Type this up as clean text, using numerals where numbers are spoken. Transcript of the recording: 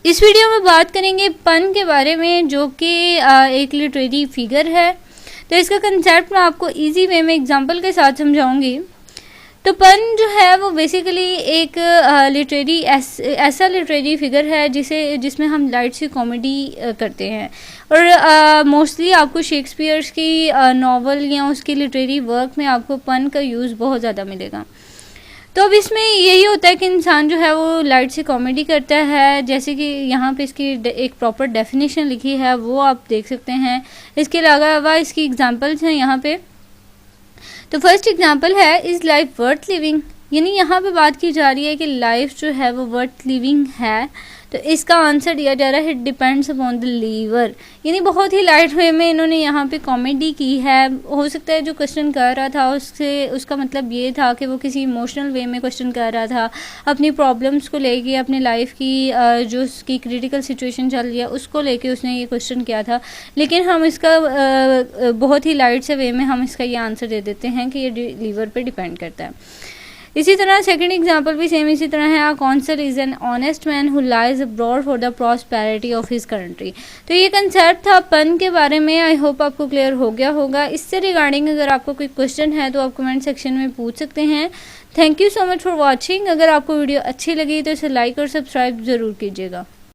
इस वीडियो में बात करेंगे पन के बारे में, जो कि एक लिटरेरी फिगर है। तो इसका कंसेप्ट मैं आपको इजी वे में एग्जांपल के साथ समझाऊंगी। तो पन जो है वो बेसिकली एक ऐसा लिटरेरी फिगर है जिसमें हम लाइट सी कॉमेडी करते हैं। और मोस्टली आपको शेक्सपियर्स की नॉवल या उसकी लिटरेरी वर्क में आपको पन का यूज़ बहुत ज़्यादा मिलेगा। तो अब इसमें यही होता है कि इंसान जो है वो लाइट से कॉमेडी करता है, जैसे कि यहाँ पे इसकी एक प्रॉपर डेफिनेशन लिखी है, वो आप देख सकते हैं। इसके अलावा इसकी एग्जांपल्स हैं यहाँ पे। तो फर्स्ट एग्जांपल है, इज़ लाइफ वर्थ लिविंग, यानी यहाँ पे बात की जा रही है कि लाइफ जो है वो वर्थ लिविंग है। तो इसका आंसर दिया जा रहा है, it depends upon the lever, यानी बहुत ही लाइट वे में इन्होंने यहाँ पे कॉमेडी की है। हो सकता है जो क्वेश्चन कर रहा था उसका मतलब ये था कि वो किसी इमोशनल वे में क्वेश्चन कर रहा था, अपनी प्रॉब्लम्स को लेके, अपनी लाइफ की जो उसकी क्रिटिकल सिचुएशन चल रही है उसको लेके उसने ये क्वेश्चन किया था। लेकिन हम इसका बहुत ही लाइट से वे में हम इसका ये आंसर दे देते हैं कि ये लीवर पर डिपेंड करता है। इसी तरह सेकंड एग्जांपल भी सेम इसी तरह है, consul is an honest man who lies abroad for the prosperity of his country. तो ये कंसेप्ट था पन के बारे में। आई होप आपको क्लियर हो गया होगा। इससे रिगार्डिंग अगर आपको कोई क्वेश्चन है तो आप कमेंट सेक्शन में पूछ सकते हैं। Thank you so much for watching. अगर आपको वीडियो अच्छी लगी तो इसे लाइक और सब्सक्राइब ज़रूर कीजिएगा।